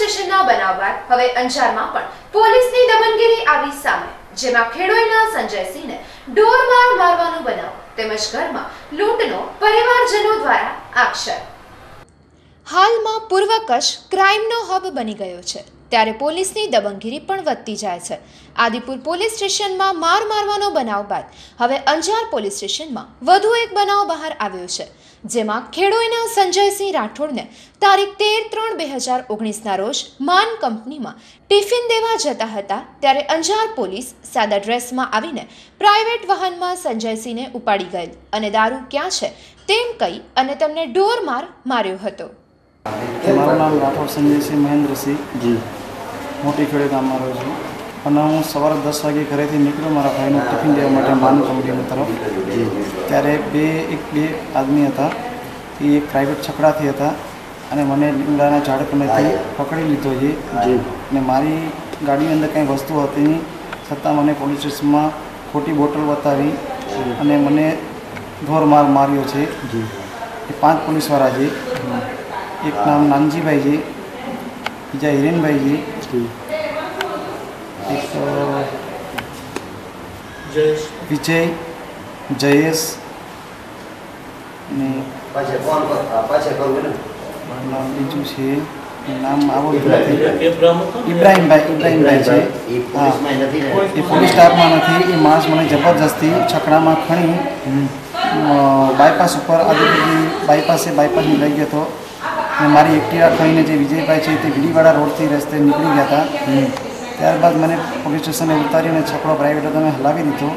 સ્ટેશનના બનાવ બાદ હવે અંજારમાં પણ પોલીસની દમનગીરી આવી સામે, જેમાં ખેડોઈના સંજયસિંહને ઢોરમાર મારવાનો બનાવ તેમજ ઘરમાં લૂંટનો પરિવારજનો દ્વારા આક્ષેપ. હાલમાં પૂર્વ કચ્છ ક્રાઇમનો હબ બની ગયો છે, ત્યારે પોલીસની દબંગગીરી પણ વધતી જાય છે. આદિપુર પોલીસ સ્ટેશનમાં મારવાનો બનાવ બાદ હવે અંજાર પોલીસ સ્ટેશનમાં વધુ એક બનાવ બહાર આવ્યો છે, જેમાં ખેડોઈના સંજયસિંહ રાઠોડને તારીખ 13/3/2019ના રોજ માન કંપનીમાં ટિફિન દેવા જતા હતા, ત્યારે અંજાર પોલીસ સાદા ડ્રેસમાં આવીને પ્રાઇવેટ વાહનમાં સંજયસિંહને ઉપાડી ગયેલ અને દારૂ ક્યાં છે તેમ કહી અને તેમને ઢોરમાર માર્યો હતો. મારું નામ રાઠોડ સંજયસિંહ મહેન્દ્રસિંહ જી, મોટી ખેડે ગામમાં રહું છું. અને હું સવારે 10 વાગે ઘરેથી નીકળ્યો મારા ભાઈનું ટિફિન દેવા માટે માન કંપની તરફ. ત્યારે બે આદમી હતા, એ એક પ્રાઇવેટ છકડાથી હતા અને મને લીમડાના ઝાડ પરથી પકડી લીધો છે. અને મારી ગાડીની અંદર કંઈ વસ્તુ હતી નહીં, છતાં મને પોલીસ સ્ટેશનમાં ખોટી બોટલ બતાવી અને મને ઢોરમાર માર્યો છે. એ 5 પોલીસવાળા છે. એક નામ નાનજીભાઈ છે, બીજા હિરેનભાઈ છે, એક વિજય, જયેશ અને બીજું છે નામ આવડતું નથી, ઇબ્રાહીમભાઈ છે. હા, એ પોલીસ સ્ટાફમાં નથી. એ માણસ મને જબરજસ્તી છકડામાં ખણી બાયપાસ ઉપર બાયપાસની લઈ ગયો હતો. અને મારી એક્ટિવા ખણીને જે વિજયભાઈ છે તે વીડીવાડા રોડથી રસ્તે નીકળી ગયા હતા. ત્યારબાદ મને પોલીસ સ્ટેશને ઉતારીને છકડો પ્રાઇવેટ હતો મેં હલાવી દીધો.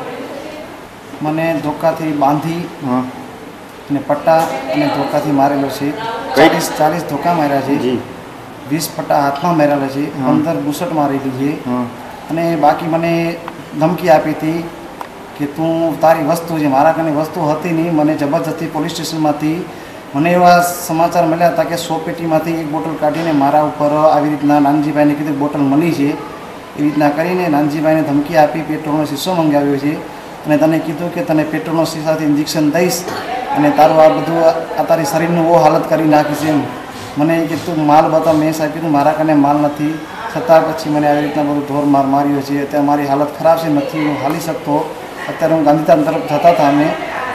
મને ધોકાથી બાંધી અને પટ્ટા અને ધોકાથી મારેલો છે. 40 ધોકા માર્યા છે, 20 પટ્ટા હાથમાં મારેલા છે, 15 બુસટ મારેલી છે. અને બાકી મને ધમકી આપી હતી કે તું તારી વસ્તુ છે, મારા કને વસ્તુ હતી નહીં. મને જબરજસ્તી પોલીસ સ્ટેશનમાંથી મને એવા સમાચાર મળ્યા હતા કે 100 પેટીમાંથી એક બોટલ કાઢીને મારા ઉપર આવી રીતના નાનજીભાઈને કીધું બોટલ મળી છે. એ રીતના કરીને નાનજીભાઈને ધમકી આપી પેટ્રોલનો શીશો મંગાવ્યો છે અને તને કીધું કે તને પેટ્રોલનો શીશાથી ઇન્જેક્શન દઈશ અને તારું આ બધું તારી શરીરનું ઓ હાલત કરી નાખીશ એમ. મને એ કીધું માલ બતાવ. મેં સાહેબ કીધું મારા કને માલ નથી, છતાં પછી મને આવી રીતના બધું ઢોરમાર માર્યો છે. અત્યારે મારી હાલત ખરાબ છે, નથી હું હાલી શકતો. અત્યારે હું ગાંધીધામ તરફ જતા હતા અમે,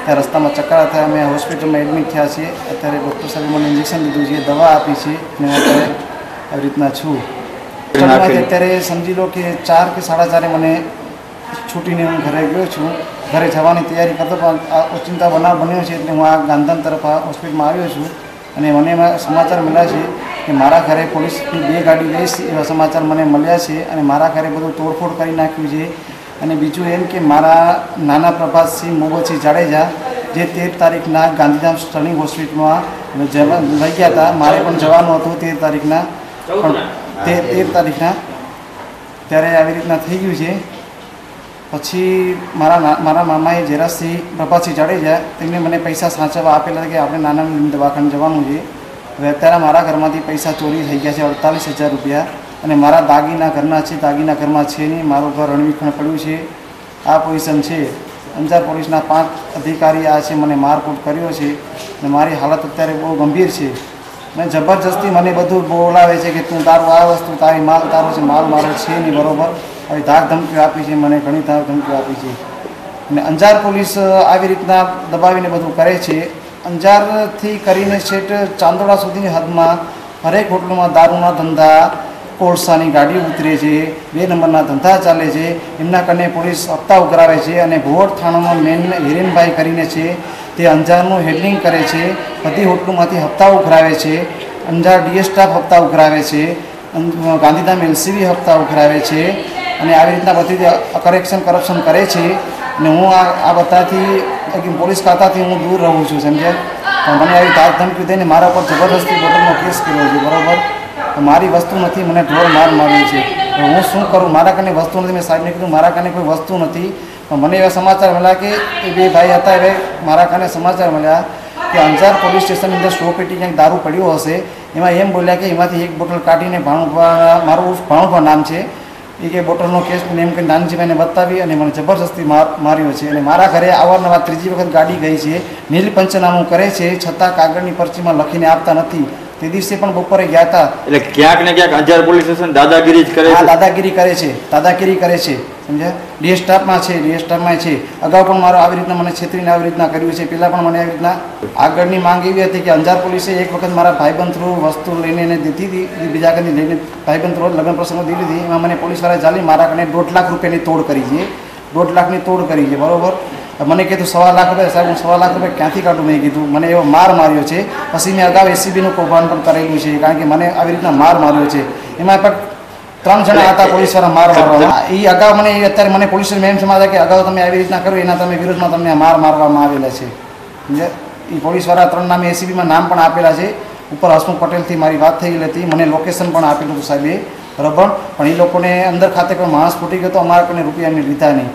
ત્યાં રસ્તામાં ચક્કર થયા, અમે હોસ્પિટલમાં એડમિટ થયા છીએ. અત્યારે ડૉક્ટર સાહેબે મને ઇન્જેક્શન દીધું છે, દવા આપી છે અને અત્યારે આવી રીતના છું. અત્યારે સમજી લો કે 4 કે 4:30 મને છૂટીને હું ઘરે ગયો છું. ઘરે જવાની તૈયારી કરતો પણ આ ઓચિંતા બનાવ બન્યો છે એટલે હું આ ગાંધીધામ તરફ આ હોસ્પિટલમાં આવ્યો છું. અને મને એમાં સમાચાર મળ્યા છે કે મારા ઘરે પોલીસની 2 ગાડી લઈશ એવા સમાચાર મને મળ્યા છે અને મારા ઘરે બધું તોડફોડ કરી નાખ્યું છે. અને બીજું એમ કે મારા નાના પ્રભાતસિંહ મોબતસિંહ જાડેજા જે 13 તારીખના ગાંધીધામ સ્ટર્લિંગ હોસ્પિટલમાં લઈ ગયા હતા, મારે પણ જવાનું હતું 13 તારીખના, પણ 13 તારીખના ત્યારે આવી રીતના થઈ ગયું છે. પછી મારા મામાએ જરાસિંહ પ્રભાતસિંહ જાડેજા તેમને મને પૈસા સાચવવા આપેલા કે આપણે નાના દવાખાને જવાનું છે. હવે અત્યારે મારા ઘરમાંથી પૈસા ચોરી થઈ ગયા છે 48,000 રૂપિયા. અને મારા દાગીના ઘરના છે, દાગીના ઘરમાં છે નહીં. મારું ઘર રણવીખણ પડ્યું છે. આ પોઝિશન છે. અંજાર પોલીસના 5 અધિકારી આ છે, મને મારકૂટ કર્યો છે અને મારી હાલત અત્યારે બહુ ગંભીર છે. અને જબરજસ્તી મને બધું બોલાવે છે કે તું તારું આ વસ્તુ તારી માલ તારો છે, માલ મારો છે નહીં બરાબર. આવી ધાક ધમકીઓ આપી છે, મને ઘણી ધાક ધમકીઓ આપી છે. અને અંજાર પોલીસ આવી રીતના દબાવીને બધું કરે છે. અંજારથી કરીને છેટ ચાંદોડા સુધીની હદમાં હરેક હોટલમાં દારૂના ધંધા, કોળસાની ગાડીઓ ઉતરે છે, 2 નંબરના ધંધા ચાલે છે. એમના કને પોલીસ હપ્તા ઉઘરાવે છે. અને ભોવડ થાણામાં મેન હિરેનભાઈ કરીને છે, તે અંજારનું હેન્ડલિંગ કરે છે. બધી હોટલોમાંથી હપ્તા ઉઘરાવે છે. અંજાર ડીએસ સ્ટાફ હપ્તા ઉઘરાવે છે, ગાંધીધામ LCB હપ્તા ઉઘરાવે છે. અને આવી રીતના બધી કરપ્શન કરે છે. અને હું આ બધાથી પોલીસ ખાતાથી હું દૂર રહું છું, સમજ્યા. પણ મને આવી ધાક ધમકી દઈને મારા ઉપર જબરદસ્તી બોટલનો કેસ કર્યો છે, બરાબર. મારી વસ્તુ નથી, મને ઢોરમાર માર્યું છે. હું શું કરું? મારા કને વસ્તુ નથી. મેં સાહેબને કીધું મારા કને કોઈ વસ્તુ નથી. પણ મને એવા સમાચાર મળ્યા કે એ 2 ભાઈ હતા, એ મારા કને સમાચાર મળ્યા કે અંજાર પોલીસ સ્ટેશનની અંદર 100 પેટી ક્યાંક દારૂ પડ્યો હશે. એમાં એમ બોલ્યા કે એમાંથી એક બોટલ કાઢીને મારું ભાણુભા નામ છે, એ કે બોટલનો કેસ એમ કે નાનજીભાઈને બતાવી અને મને જબરજસ્તી માર્યો છે. અને મારા ઘરે અવારનવાર 3જી વખત ગાડી ગઈ છે, નીલ પંચનામું કરે છે, છતાં કાગળની પરચીમાં લખીને આપતા નથી. તે દિવસે પણ બપોરે ગયા હતા. એટલે ક્યાંક ને ક્યાંક અંજાર પોલીસ સ્ટેશન દાદાગીરી જ કરે છે. દાદાગીરી કરે છે સમજ્યા. ડી સ્ટાફમાં છે. અગાઉ પણ મારો આવી રીતના મને છેતરીને આવી રીતના કર્યું છે. પહેલાં પણ મને આવી રીતના આગળની માંગ એવી હતી કે અંજાર પોલીસે એક વખત મારા ભાઈબંધ થ્રુ વસ્તુ લઈને એને દીધી હતી, બીજા કંઈ લઈને ભાઈબંધ થ્રુ લગ્ન પ્રસંગો દીધી હતી. એમાં મને પોલીસવાળા ચાલી મારા કને 1.5 લાખ રૂપિયાની તોડ કરી છે. 1.5 લાખની તોડ કરી છે, બરાબર. મને કીધું 1.25 લાખ રૂપિયા. સાહેબ હું 1.25 લાખ રૂપિયા ક્યાંથી કાઢું? મેં કીધું મને એવો માર માર્યો છે. પછી મેં અગાઉ એસીબીનું કૌભાંડ પણ કરેલું છે, કારણ કે મને આવી રીતના માર માર્યો છે. એમાં પણ 3 જણા હતા પોલીસવાળા માર મારવા. એ અગાઉ મને અત્યારે મને પોલીસ મેમ સમજાવે કે અગાઉ તમે આવી રીતના કર્યું એના તમે વિરોધમાં તમને માર મારવામાં આવેલા છે. એ પોલીસવાળા 3 નામે એસીબીમાં નામ પણ આપેલા છે. ઉપર હસમુખ પટેલથી મારી વાત થયેલી હતી. મને લોકેશન પણ આપેલું હતું સાહેબે, બરાબર. પણ એ લોકોને અંદર ખાતે કોઈ માણસ ફૂટી ગયો તો અમારા કોઈને રૂપિયા એમને લીધા નહીં.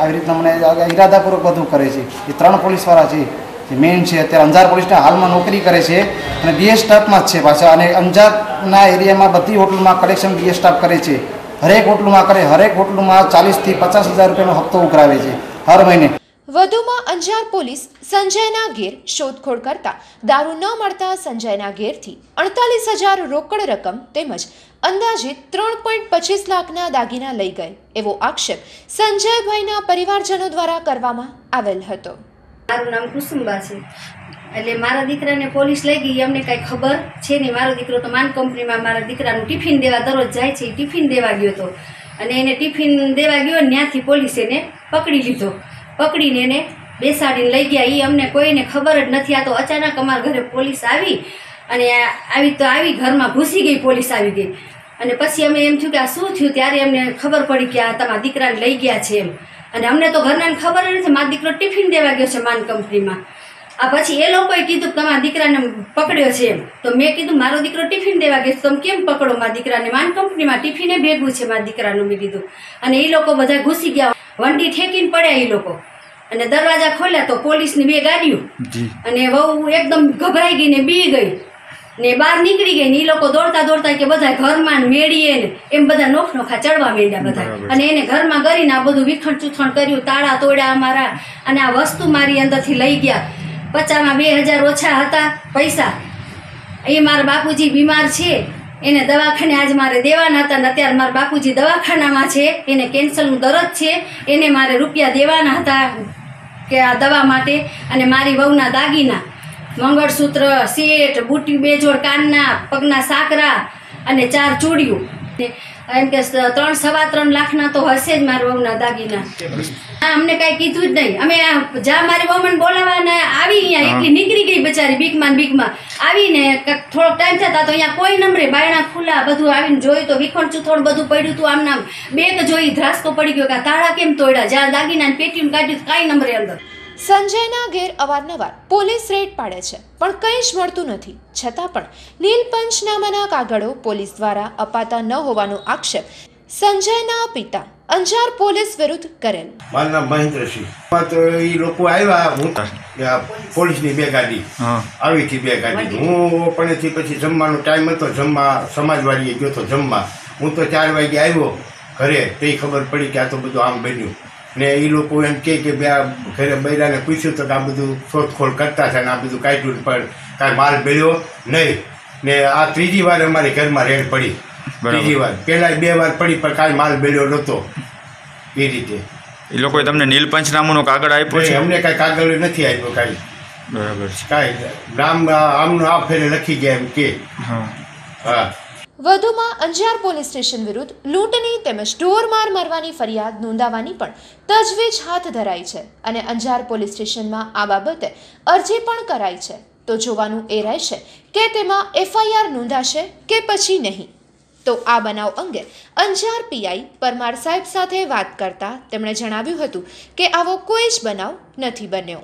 આવી રીતના મને ઈરાદાપૂર્વક બધું કરે છે. એ 3 પોલીસવાળા છે જે મેઇન છે. અત્યારે અંજાર પોલીસના હાલમાં નોકરી કરે છે અને ડીએસ સ્ટાફમાં જ છે પાછા. અને અંજારના એરિયામાં બધી હોટલમાં કલેક્શન ડીએસ સ્ટાફ કરે છે. હરેક હોટલમાં 40,000 થી 50,000 રૂપિયાનો હપ્તો ઉઘરાવે છે હર મહિને. વધુમાં અંજાર પોલીસ સંજયના ઘેર શોધખોળ કરતા દારૂ ન મળતા સંજયના ઘેરથી 48,000 રોકડ રકમ તેમજ અંદાજિત 3.25 લાખના દાગીના લઈ ગઈ એવો આક્ષેપ સંજયભાઈના પરિવારજનો દ્વારા કરવામાં આવેલ હતો. મારું નામ કુસુમબા છે. એટલે મારા દીકરાને પોલીસ લઈ ગઈ, અમને કાંઈ ખબર છે નહીં. મારો દીકરો તો માન કંપનીમાં મારા દીકરાનું ટિફિન દેવા દરરોજ જાય છે. ટિફિન દેવા ગયો હતો અને એને ટિફિન દેવા ગયો ને ત્યાંથી પોલીસે એને પકડી લીધો. પકડીને એને બેસાડીને લઈ ગયા. એ અમને કોઈને ખબર જ નથી. આ તો અચાનક અમારા ઘરે પોલીસ આવી અને આવી ઘરમાં ઘૂસી ગઈ. પોલીસ આવી ગઈ અને પછી અમે એમ થયું કે આ શું થયું, ત્યારે અમને ખબર પડી કે આ તમારા દીકરાને લઈ ગયા છે એમ. અને અમને તો ઘરનાને ખબર જ નથી. મારો દીકરો ટિફિન દેવા ગયો છે માન કંપનીમાં. આ પછી એ લોકોએ કીધું કે તમારા દીકરાને પકડ્યો છે એમ. તો મેં કીધું મારો દીકરો ટિફિન દેવા ગયો છે, તમે કેમ પકડો મારા દીકરાને? માન કંપનીમાં ટિફિને ભેગું છે મારા દીકરાનું, મેં કીધું. અને એ લોકો બધા ઘૂસી ગયા. વંડી ઠેકીને પડ્યા એ લોકો અને દરવાજા ખોલ્યા તો પોલીસની 2 ગાડીઓ અને વહુ એકદમ ગભરાઈ ગઈ ને બી ગઈ ને બહાર નીકળી ગઈ. ને એ લોકો દોડતા કે બધા ઘરમાં મેળીએ ને એમ બધા નોખા ચડવા માંડ્યા બધા. અને એને ઘરમાં કરીને આ બધું વિખણ ચૂથણ કર્યું, તાળા તોડ્યા અમારા અને આ વસ્તુ મારી અંદરથી લઈ ગયા. 50માં 2,000 ઓછા હતા પૈસા. એ મારા બાપુજી બીમાર છે, એને દવાખાને આજ મારે દેવાના હતા. અત્યારે મારા બાપુજી દવાખાનામાં છે, એને કેન્સરનું દર્દ છે, એને મારે રૂપિયા દેવાના હતા કે આ દવા માટે. અને મારી વહુના દાગીના, મંગળસૂત્ર, સેટ, બુટી, 2 જોડ કાનના, પગના સાકરા અને 4 ચૂડીઓ, એમ કે 3-3.25 લાખના તો હશે જ મારી વહુના દાગીના. અમને કાંઈ કીધું જ નહીં. અમે જ્યાં મારી વહુને બોલાવવાને આવી અહીંયા એટલી નીકળી ગઈ બચારી બીકમાં આવીને થોડોક ટાઈમ થતા તો અહીંયા કોઈ નંબરે બાયણા ખુલ્લા બધું આવીને જોયું તો વિખણ ચૂથણ બધું પડ્યું હતું. આમ નામ બેગ જોઈ ધ્રાસકો પડી ગયો કે તાળા કેમ તોડ્યા, જ્યાં દાગીના પેટીયું કાઢ્યું કાંઈ નંબરે અંદર. સંજયના ઘેર અવારનવાર પોલીસ રેડ પાડે છે પણ કંઈ જ મળતું નથી. છતાં પણ નીલ પંચનામાના કાગળો પોલીસ દ્વારા અપાતા ન હોવાનો આક્ષેપ સંજયના પિતા અંજાર પોલીસ વિરુદ્ધ કરેલ. મારું નામ મહેન્દ્રસિંહ. તો એ લોકો આવ્યા, હું પોલીસની 2 ગાડી આવી હતી. 2 ગાડી હું પણેથી પછી જમવાનો ટાઈમ હતો, જમવા સમાજવાડીએ ગયો હતો જમવા. હું તો 4 વાગે આવ્યો ઘરે, તે ખબર પડી કે આ તો બધું આમ બન્યું. ને એ લોકો એમ કે ઘરે બૈરાને પૂછ્યું તો કે આ બધું શોધખોળ કરતા છે ને આ બધું કાઢ્યું પણ કાંઈ માલ મળ્યો નહીં. ને આ 3જી વાર અમારી ઘરમાં રેડ પડી. 3જી વાર, પહેલાં 2 વાર પડી પણ કાંઈ માલ મળ્યો નહોતો. એ રીતે એ લોકોએ તમને નીલ પંચનામાનો કાગળ આપ્યો છે? અમને કાંઈ કાગળ નથી આપ્યો કાંઈ. બરાબર છે. કાંઈ નામ આમનું આ ફેરે લખી ગયા એમ કે. હા. વધુમાં અંજાર પોલીસ સ્ટેશન વિરુદ્ધ લૂંટની તેમજ ઢોરમાર મારવાની ફરિયાદ નોંધાવવાની પણ તજવીજ હાથ ધરાઈ છે અને અંજાર પોલીસ સ્ટેશનમાં આ બાબતે અરજી પણ કરાઈ છે. તો જોવાનું એ રહેશે કે તેમાં FIR નોંધાશે કે પછી નહીં. તો આ બનાવ અંગે અંજાર PI પરમાર સાહેબ સાથે વાત કરતા તેમણે જણાવ્યું હતું કે આવો કોઈ જ બનાવ નથી બન્યો.